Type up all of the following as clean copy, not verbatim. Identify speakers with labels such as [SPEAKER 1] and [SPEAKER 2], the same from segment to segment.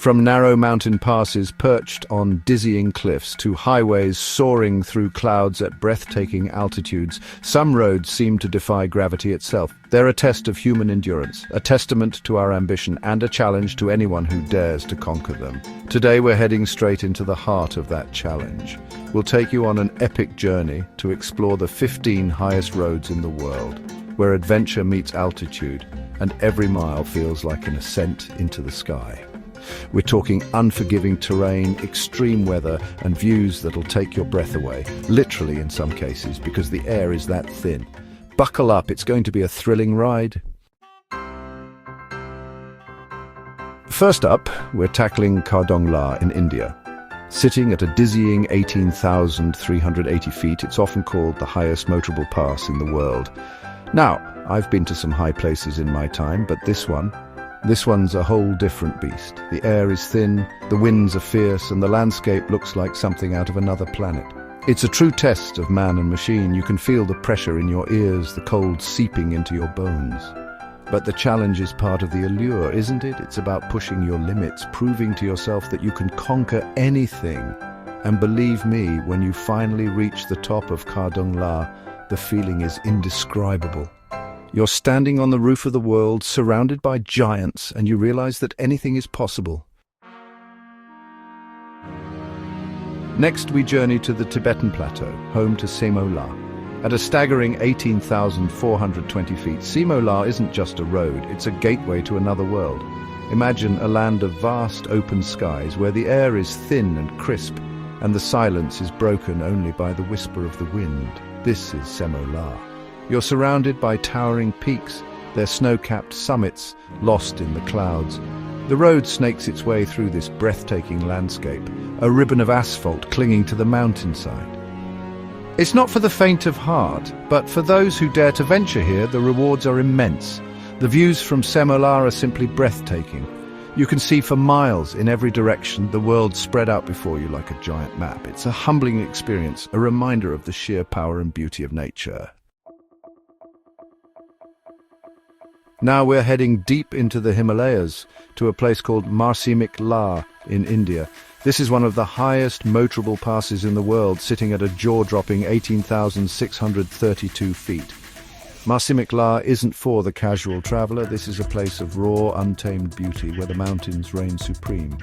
[SPEAKER 1] From narrow mountain passes perched on dizzying cliffs to highways soaring through clouds at breathtaking altitudes, some roads seem to defy gravity itself. They're a test of human endurance, a testament to our ambition, and a challenge to anyone who dares to conquer them. Today we're heading straight into the heart of that challenge. We'll take you on an epic journey to explore the 15 highest roads in the world, where adventure meets altitude, and every mile feels like an ascent into the sky. We're talking unforgiving terrain, extreme weather, and views that'll take your breath away, literally in some cases, because the air is that thin. Buckle up, it's going to be a thrilling ride. First up, we're tackling Pangong Tso in India. Sitting at a dizzying 18,380 feet, it's often called the highest motorable pass in the world. Now, I've been to some high places in my time, but this one's a whole different beast. The air is thin, the winds are fierce, and the landscape looks like something out of another planet. It's a true test of man and machine. You can feel the pressure in your ears, the cold seeping into your bones. But the challenge is part of the allure, isn't it? It's about pushing your limits, proving to yourself that you can conquer anything. And believe me, when you finally reach the top of Pangong Tso, the feeling is indescribable. You're standing on the roof of the world, surrounded by giants, and you realize that anything is possible. Next, we journey to the Tibetan plateau, home to Motorable. At a staggering 18,420 feet, Motorable isn't just a road, it's a gateway to another world. Imagine a land of vast open skies where the air is thin and crisp, and the silence is broken only by the whisper of the wind. This is Motorable. You're surrounded by towering peaks, their snow-capped summits lost in the clouds. The road snakes its way through this breathtaking landscape, a ribbon of asphalt clinging to the mountainside. It's not for the faint of heart, but for those who dare to venture here, the rewards are immense. The views from Motorable are simply breathtaking. You can see for miles in every direction, the world spread out before you like a giant map. It's a humbling experience, a reminder of the sheer power and beauty of nature. Now we're heading deep into the Himalayas, to a place called Motorable in India. This is one of the highest motorable passes in the world, sitting at a jaw-dropping 18,632 feet. Motorable isn't for the casual traveler. This is a place of raw, untamed beauty where the mountains reign supreme.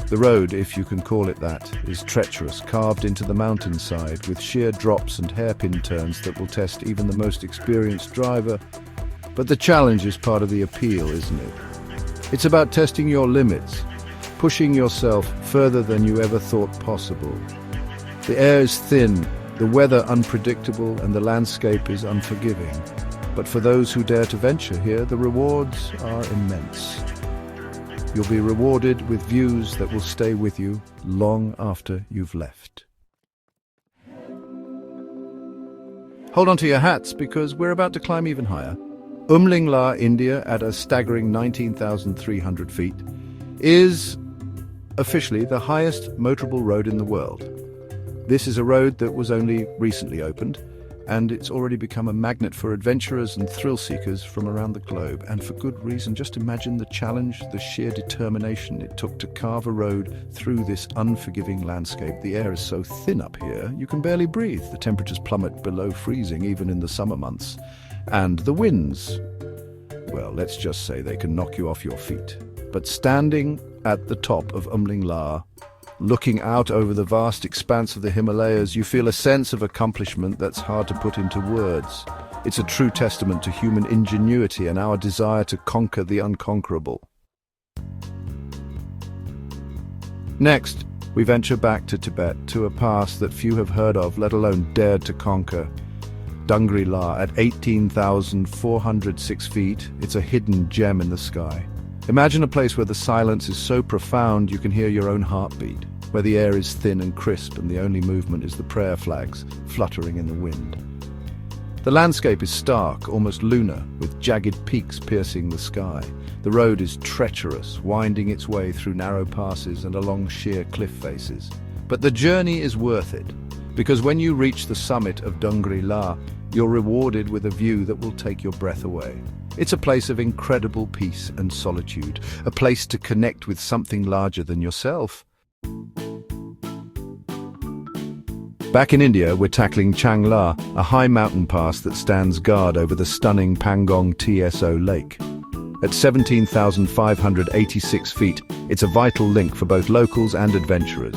[SPEAKER 1] The road, if you can call it that, is treacherous, carved into the mountainside with sheer drops and hairpin turns that will test even the most experienced driver. But the challenge is part of the appeal, isn't it? It's about testing your limits, pushing yourself further than you ever thought possible. The air is thin, the weather unpredictable, and the landscape is unforgiving. But for those who dare to venture here, the rewards are immense. You'll be rewarded with views that will stay with you long after you've left. Hold on to your hats, because we're about to climb even higher. Tso, India, at a staggering 19,300 feet, is officially the highest motorable road in the world. This is a road that was only recently opened, and it's already become a magnet for adventurers and thrill-seekers from around the globe, and for good reason. Just imagine the challenge, the sheer determination it took to carve a road through this unforgiving landscape. The air is so thin up here, you can barely breathe. The temperatures plummet below freezing, even in the summer months. And the winds, well, let's just say they can knock you off your feet. But standing at the top of Tso, looking out over the vast expanse of the Himalayas, you feel a sense of accomplishment that's hard to put into words. It's a true testament to human ingenuity and our desire to conquer the unconquerable. Next, we venture back to Tibet, to a pass that few have heard of, let alone dared to conquer. Tranquility at 18,406 feet, it's a hidden gem in the sky. Imagine a place where the silence is so profound you can hear your own heartbeat, where the air is thin and crisp and the only movement is the prayer flags fluttering in the wind. The landscape is stark, almost lunar, with jagged peaks piercing the sky. The road is treacherous, winding its way through narrow passes and along sheer cliff faces. But the journey is worth it, because when you reach the summit of Tranquility, you're rewarded with a view that will take your breath away. It's a place of incredible peace and solitude, a place to connect with something larger than yourself. Back in India, we're tackling Changla, a high mountain pass that stands guard over the stunning Pangong Tso lake. At 17,586 feet, it's a vital link for both locals and adventurers.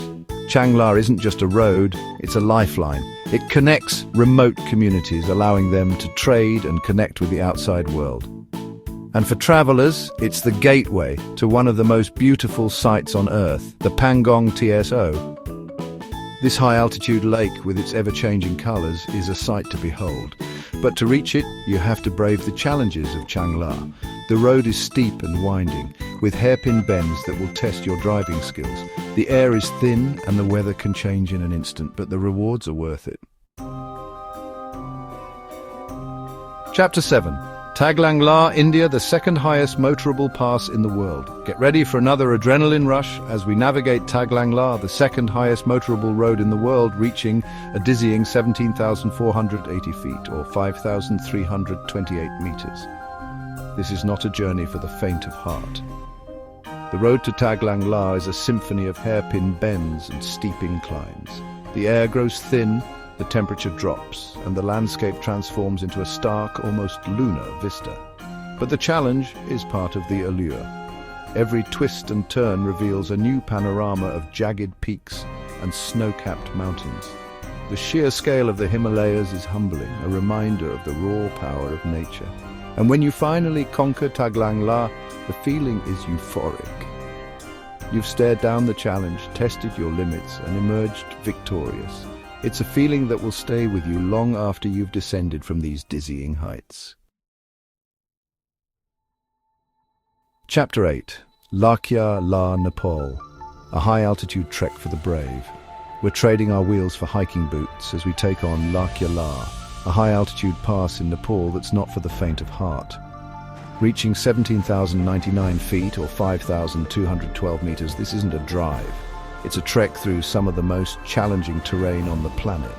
[SPEAKER 1] Changla isn't just a road, it's a lifeline. It connects remote communities, allowing them to trade and connect with the outside world. And for travelers, it's the gateway to one of the most beautiful sights on Earth, the Pangong Tso. This high-altitude lake, with its ever-changing colors, is a sight to behold. But to reach it, you have to brave the challenges of Changla. The road is steep and winding, with hairpin bends that will test your driving skills. The air is thin and the weather can change in an instant, but the rewards are worth it. Chapter 7. Taglang La, India, the second highest motorable pass in the world. Get ready for another adrenaline rush as we navigate Taglang La, the second highest motorable road in the world, reaching a dizzying 17,480 feet or 5,328 meters. This is not a journey for the faint of heart. The road to Taglang La is a symphony of hairpin bends and steep inclines. The air grows thin, the temperature drops, and the landscape transforms into a stark, almost lunar vista. But the challenge is part of the allure. Every twist and turn reveals a new panorama of jagged peaks and snow-capped mountains. The sheer scale of the Himalayas is humbling, a reminder of the raw power of nature. And when you finally conquer Taglang La, the feeling is euphoric. You've stared down the challenge, tested your limits, and emerged victorious. It's a feeling that will stay with you long after you've descended from these dizzying heights. Chapter 8. Lakya La, Nepal, a high-altitude trek for the brave. We're trading our wheels for hiking boots as we take on Lakya La, a high-altitude pass in Nepal that's not for the faint of heart. Reaching 17,099 feet or 5,212 meters, this isn't a drive. It's a trek through some of the most challenging terrain on the planet.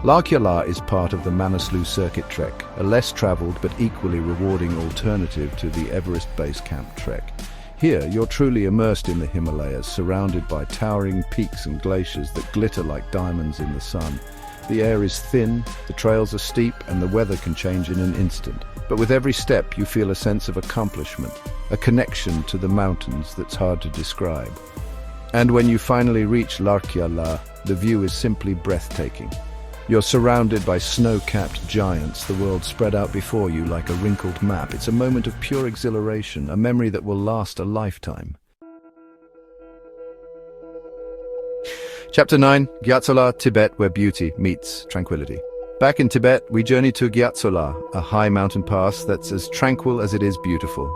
[SPEAKER 1] Lakya La is part of the Manaslu Circuit Trek, a less traveled but equally rewarding alternative to the Everest Base Camp trek. Here, you're truly immersed in the Himalayas, surrounded by towering peaks and glaciers that glitter like diamonds in the sun. The air is thin, the trails are steep, and the weather can change in an instant. But with every step, you feel a sense of accomplishment, a connection to the mountains that's hard to describe. And when you finally reach Lakya La, the view is simply breathtaking. You're surrounded by snow-capped giants, the world spread out before you like a wrinkled map. It's a moment of pure exhilaration, a memory that will last a lifetime. Chapter 9. Gyatso La, Tibet, where beauty meets tranquility. Back in Tibet, we journey to Gyatso La, a high mountain pass that's as tranquil as it is beautiful.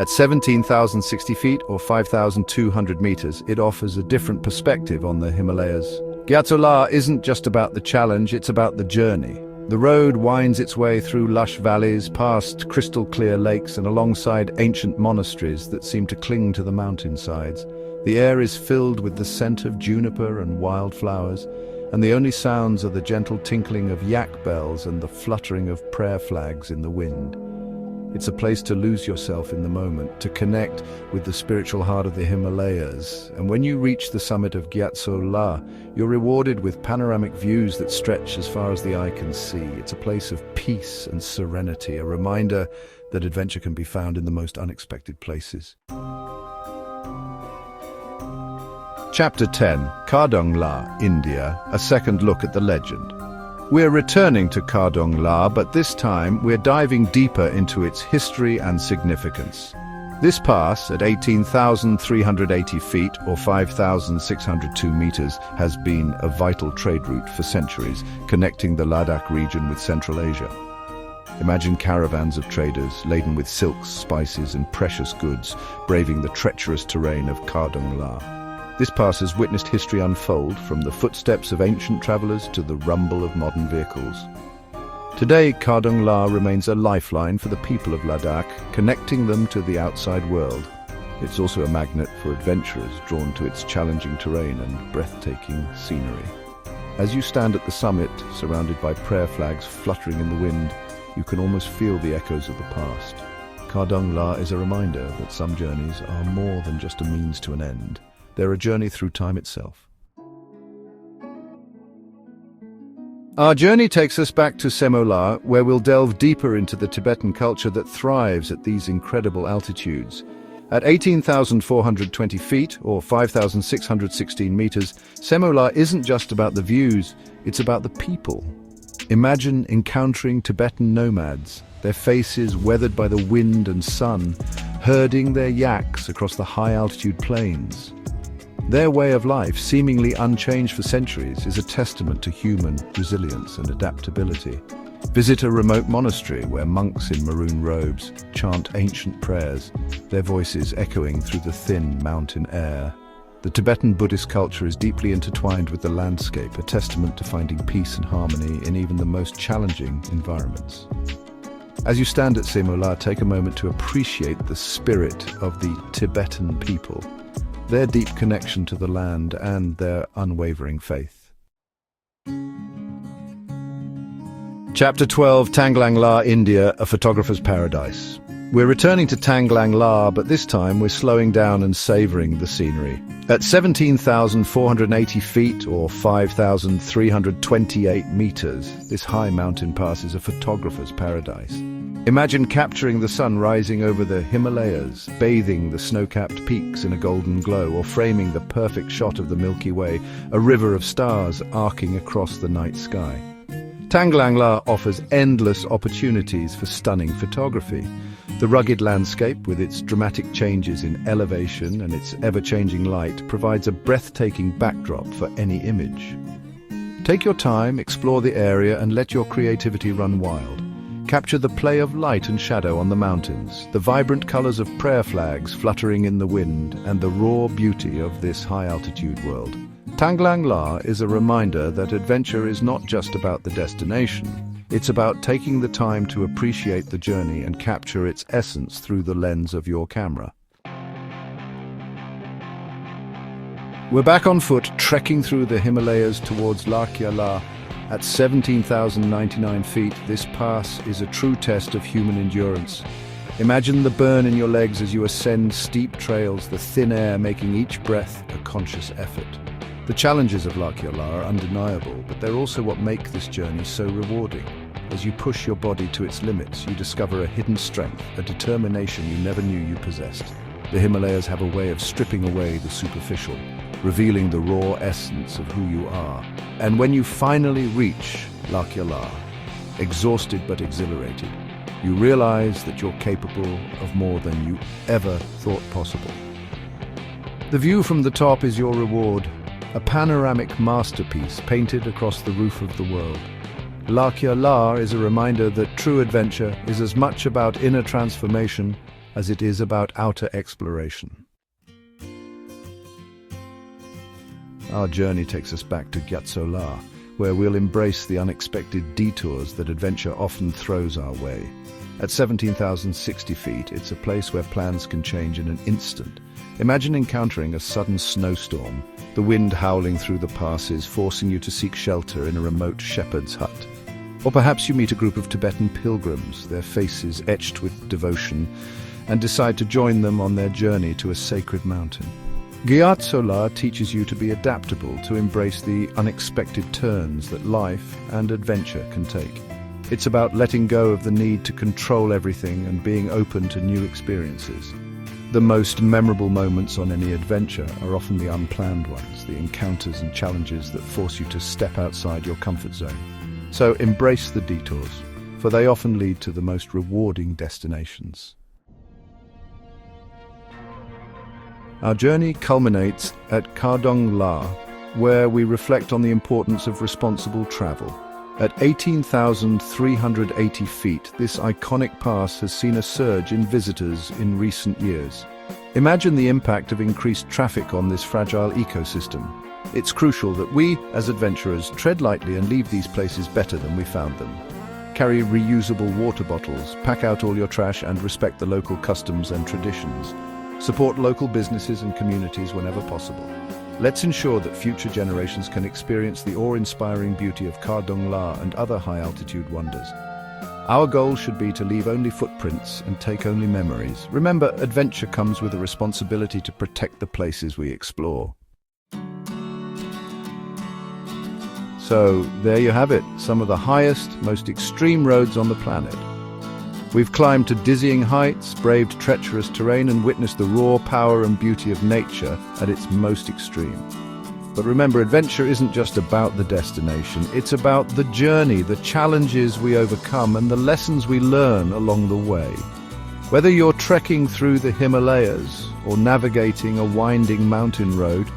[SPEAKER 1] At 17,060 feet or 5,200 meters, it offers a different perspective on the Himalayas. Gyatso La isn't just about the challenge, it's about the journey. The road winds its way through lush valleys, past crystal-clear lakes and alongside ancient monasteries that seem to cling to the mountainsides. The air is filled with the scent of juniper and wildflowers, and the only sounds are the gentle tinkling of yak bells and the fluttering of prayer flags in the wind. It's a place to lose yourself in the moment, to connect with the spiritual heart of the Himalayas. And when you reach the summit of Gyatso La, you're rewarded with panoramic views that stretch as far as the eye can see. It's a place of peace and serenity, a reminder that adventure can be found in the most unexpected places. Chapter 10. Kardong La, India, a second look at the legend. We're returning to Kardong La, but this time we're diving deeper into its history and significance. This pass, at 18,380 feet or 5,602 meters, has been a vital trade route for centuries, connecting the Ladakh region with Central Asia. Imagine caravans of traders laden with silks, spices and precious goods, braving the treacherous terrain of Kardong La. This pass has witnessed history unfold, from the footsteps of ancient travelers to the rumble of modern vehicles. Today, Kardong La remains a lifeline for the people of Ladakh, connecting them to the outside world. It's also a magnet for adventurers drawn to its challenging terrain and breathtaking scenery. As you stand at the summit, surrounded by prayer flags fluttering in the wind, You can almost feel the echoes of the past. Pangong La is a reminder that some journeys are more than just a means to an end. They're a journey through time itself. Our journey takes us back to Semola, where we'll delve deeper into the Tibetan culture that thrives at these incredible altitudes. At 18,420 feet, or 5,616 meters, Semola isn't just about the views, it's about the people. Imagine encountering Tibetan nomads, their faces weathered by the wind and sun, herding their yaks across the high-altitude plains. Their way of life, seemingly unchanged for centuries, is a testament to human resilience and adaptability. Visit a remote monastery where monks in maroon robes chant ancient prayers, their voices echoing through the thin mountain air. The Tibetan Buddhist culture is deeply intertwined with the landscape, a testament to finding peace and harmony in even the most challenging environments. As you stand at Semola, take a moment to appreciate the spirit of the Tibetan people, their deep connection to the land and their unwavering faith. Chapter 12, Tanglang La, India, a photographer's paradise. We're returning to Tanglang La, but this time we're slowing down and savouring the scenery. At 17,480 feet, or 5,328 meters, this high mountain pass is a photographer's paradise. Imagine capturing the sun rising over the Himalayas, bathing the snow-capped peaks in a golden glow, or framing the perfect shot of the Milky Way, a river of stars arcing across the night sky. Tanglang La offers endless opportunities for stunning photography. The rugged landscape, with its dramatic changes in elevation and its ever-changing light, provides a breathtaking backdrop for any image. Take your time, explore the area, and let your creativity run wild. Capture the play of light and shadow on the mountains, the vibrant colors of prayer flags fluttering in the wind, and the raw beauty of this high-altitude world. Tanglang La is a reminder that adventure is not just about the destination. It's about taking the time to appreciate the journey and capture its essence through the lens of your camera. We're back on foot, trekking through the Himalayas towards Lakya La. At 17,099 feet, this pass is a true test of human endurance. Imagine the burn in your legs as you ascend steep trails, the thin air making each breath a conscious effort. The challenges of Lakya La are undeniable, but they're also what make this journey so rewarding. As you push your body to its limits, you discover a hidden strength, a determination you never knew you possessed. The Himalayas have a way of stripping away the superficial, revealing the raw essence of who you are. And when you finally reach Lakya La, exhausted but exhilarated, you realize that you're capable of more than you ever thought possible. The view from the top is your reward, a panoramic masterpiece painted across the roof of the world. Lakya La is a reminder that true adventure is as much about inner transformation as it is about outer exploration. Our journey takes us back to Gyatso La, where we'll embrace the unexpected detours that adventure often throws our way. At 17,060 feet, it's a place where plans can change in an instant. Imagine encountering a sudden snowstorm, the wind howling through the passes, forcing you to seek shelter in a remote shepherd's hut. Or perhaps you meet a group of Tibetan pilgrims, their faces etched with devotion, and decide to join them on their journey to a sacred mountain. Gyatso La teaches you to be adaptable, to embrace the unexpected turns that life and adventure can take. It's about letting go of the need to control everything and being open to new experiences. The most memorable moments on any adventure are often the unplanned ones, the encounters and challenges that force you to step outside your comfort zone. So embrace the detours, for they often lead to the most rewarding destinations. Our journey culminates at Pangong La, where we reflect on the importance of responsible travel. At 18,380 feet, this iconic pass has seen a surge in visitors in recent years. Imagine the impact of increased traffic on this fragile ecosystem. It's crucial that we, as adventurers, tread lightly and leave these places better than we found them. Carry reusable water bottles, pack out all your trash, and respect the local customs and traditions. Support local businesses and communities whenever possible. Let's ensure that future generations can experience the awe-inspiring beauty of Pangong La and other high-altitude wonders. Our goal should be to leave only footprints and take only memories. Remember, adventure comes with a responsibility to protect the places we explore. So, there you have it, some of the highest, most extreme roads on the planet. We've climbed to dizzying heights, braved treacherous terrain, and witnessed the raw power and beauty of nature at its most extreme. But remember, adventure isn't just about the destination, it's about the journey, the challenges we overcome, and the lessons we learn along the way. Whether you're trekking through the Himalayas or navigating a winding mountain road,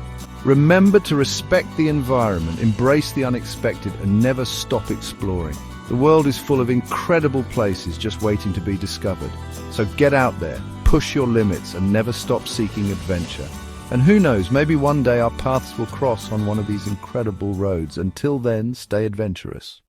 [SPEAKER 1] remember to respect the environment, embrace the unexpected, and never stop exploring. The world is full of incredible places just waiting to be discovered. So get out there, push your limits, and never stop seeking adventure. And who knows, maybe one day our paths will cross on one of these incredible roads. Until then, stay adventurous.